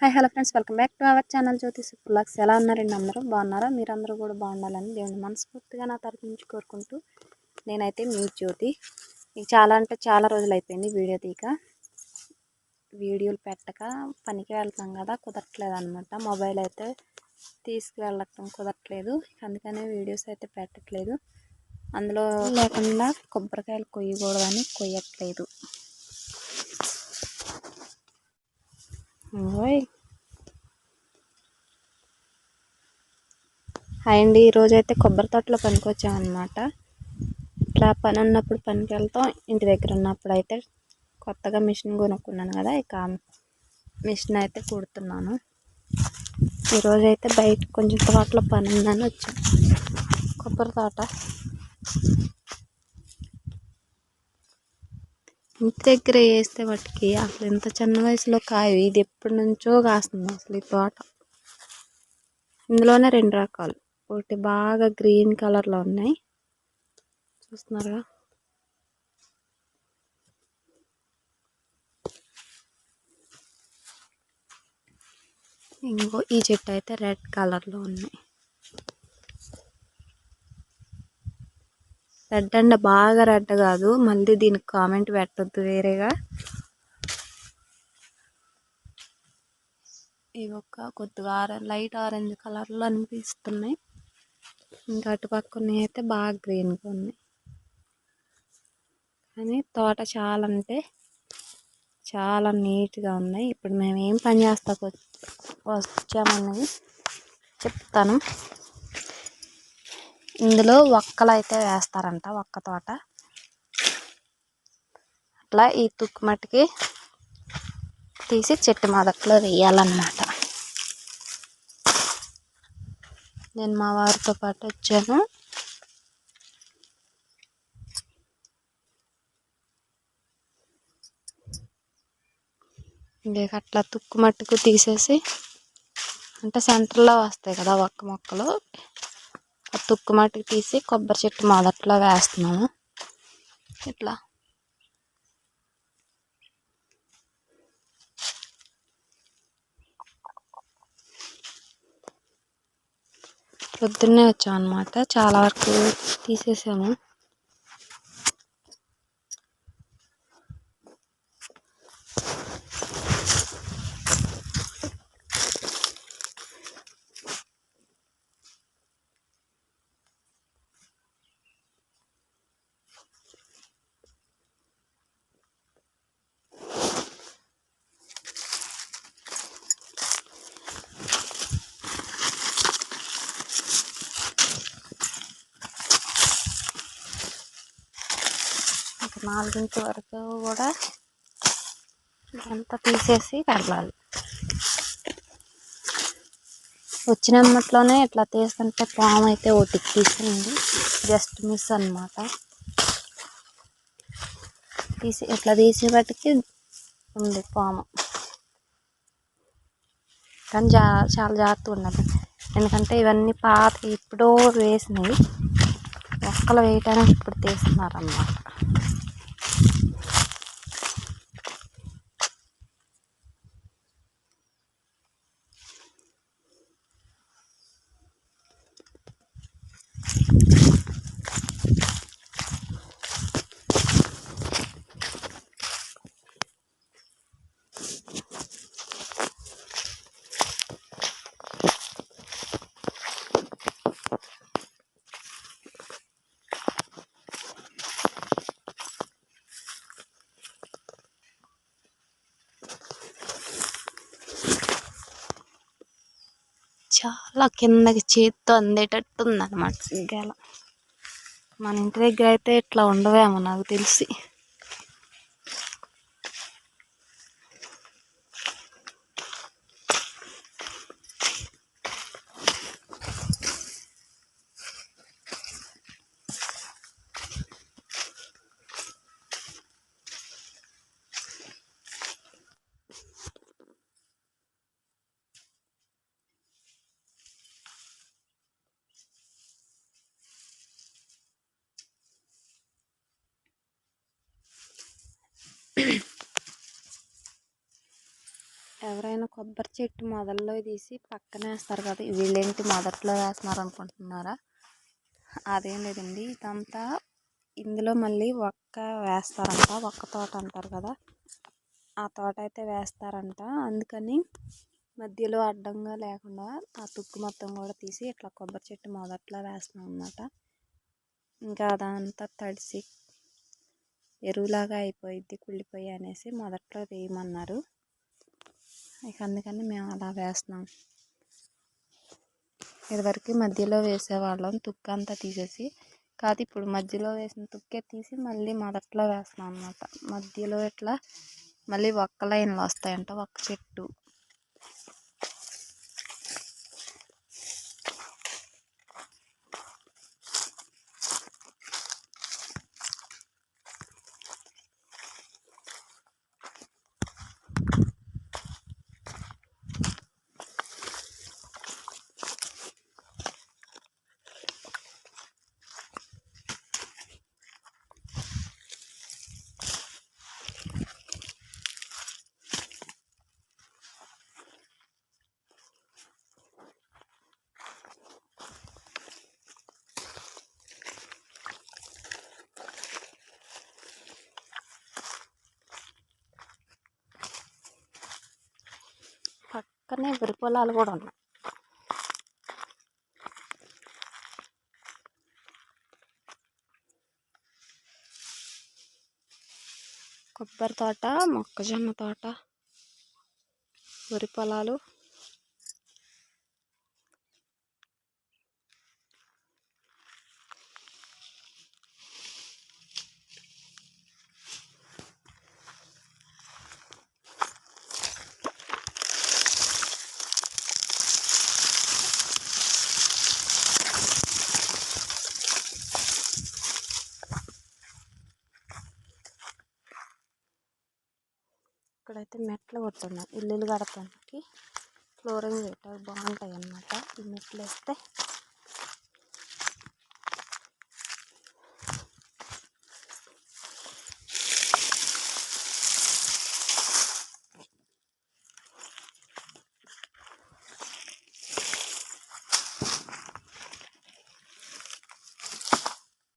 Hi hello friends, welcome back to our channel Jyothi సుప్లాక్స్. ఎలా ఉన్నారండి? అందరూ బాగున్నారా? మీరందరూ కూడా బాగుండాలని దేవుని మనస్ఫూర్తిగా నా తరపు నుంచి కోరుకుంటూ, నేనైతే మీ జ్యోతి. ఇక చాలా రోజులు అయిపోయింది వీడియో తీక, వీడియోలు పెట్టక. పనికి వెళ్తాం కదా, కుదరట్లేదు అనమాట. మొబైల్ అయితే తీసుకువెళ్ళటం కుదరట్లేదు, అందుకనే వీడియోస్ అయితే పెట్టట్లేదు. అందులో లేకుండా కొబ్బరికాయలు కొయ్యకూడదని కొయ్యట్లేదు. హాయ్ అండి, ఈరోజైతే కొబ్బరి తోటలో పనికి వచ్చామన్నమాట. ఇట్లా పని ఉన్నప్పుడు పనికి వెళ్తాం, ఇంటి దగ్గర ఉన్నప్పుడు అయితే కొత్తగా మిషన్ కొనుక్కున్నాను కదా, ఇక మిషన్ అయితే కుడుతున్నాను. ఈరోజైతే బయట కొంచెం తోటలో పని ఉందని వచ్చాం. కొబ్బరి తోట ఇంటి దగ్గర వేస్తే వాటికి అసలు ఇంత చిన్న వయసులో కాయ, ఇది ఎప్పటి నుంచో కాస్తుంది అసలు ఈ తోట. ఇందులోనే రెండు రకాలు, ఒకటి బాగా గ్రీన్ కలర్లో ఉన్నాయి, చూస్తున్నారుగా. ఇంకో ఈ చెట్టు అయితే రెడ్ కలర్లో ఉన్నాయి. రెడ్ అంటే బాగా రెడ్ కాదు, మళ్ళీ దీనికి కామెంట్ పెట్టద్దు వేరేగా. ఇవి కొద్దిగా లైట్ ఆరెంజ్ కలర్లో అనిపిస్తున్నాయి. ఇంకా అటు పక్కన అయితే బాగా గ్రీన్గా ఉన్నాయి. కానీ తోట చాలా అంటే చాలా నీట్గా ఉన్నాయి. ఇప్పుడు మేము ఏం పని చేస్తా వచ్చామన్నది చెప్తాను. ఇందులో ఒక్కలు అయితే వేస్తారంట, ఒక్క తోట. అట్లా ఈ తుక్కు మట్టికి తీసి చెట్టు మొదట్లో వేయాలన్నమాట. నేను మా వారితో పాటు వచ్చాను. ఇంక అట్లా తుక్కు మట్టుకు తీసేసి, అంటే సెంటర్లో వస్తాయి కదా ఒక్క మొక్కలు, ఆ తుక్కు మట్టుకు తీసి కొబ్బరి చెట్టు మొదట్లో వేస్తున్నాను. ఇట్లా పొద్దున్నే వచ్చాం అన్నమాట, చాలా వరకు తీసేసాము. ఒక 4 వరకు కూడా ఇదంతా తీసేసి కడగాలి. వచ్చినమ్మట్లోనే ఇట్లా తీస్తుంటే పాము అయితే ఒకటి తీసింది, జస్ట్ మిస్ అన్నమాట. ఇట్లా తీసి బట్టికి ఉంది పాము. కానీ చాలా జాగ్రత్తగా ఉన్నది, ఎందుకంటే ఇవన్నీ పాత ఎప్పుడో వేసినవి, మొక్కలు వేయటానికి ఇప్పుడు తీస్తున్నారు అన్నమాట. చాలా కిందకి చేత్తో అందేటట్టు ఉందన్నమాట గెల. మన ఇంటి దగ్గర అయితే ఇట్లా ఉండవేమో నాకు తెలిసి. ఎవరైనా కొబ్బరి చెట్టు మొదల్లో తీసి పక్కన వేస్తారు కదా, వీళ్ళేంటి మొదట్లో వేస్తున్నారు అనుకుంటున్నారా? అదేం లేదండి, ఇదంతా ఇందులో మళ్ళీ ఒక్క వేస్తారంట, ఒక్క తోట అంటారు కదా, ఆ తోట అయితే వేస్తారంట. అందుకని మధ్యలో అడ్డంగా లేకుండా ఆ తుక్కు మొత్తం కూడా తీసి ఇట్లా కొబ్బరి చెట్టు మొదట్లో వేస్తున్నాం అన్నమాట. ఇంకా అదంతా తడిసి ఎరువులాగా అయిపోయిద్ది, కుళ్ళిపోయి అనేసి మొదట్లో వేయమన్నారు. ఇక అందుకని మేము అలా వేస్తున్నాం. ఇదివరకు మధ్యలో వేసేవాళ్ళం తుక్కు అంతా తీసేసి, కాదు ఇప్పుడు మధ్యలో వేసిన తుక్కే తీసి మళ్ళీ మొదట్లో వేస్తున్నాం అన్నమాట. మధ్యలో ఇట్లా మళ్ళీ ఒక్క లైన్లో వస్తాయంట, ఒక్క చెట్టు. పక్కనే వరి పొలాలు కూడా ఉన్నాయి. కొబ్బరి తోట, మొక్కజొన్న తోట, వరి పొలాలు. ఇక్కడైతే మెట్లు కొట్టున్నాయి, ఇల్లులు కడటానికి ఫ్లోరింగ్ వేయటం బాగుంటాయి అన్నమాట. ఈ మెట్లు వేస్తే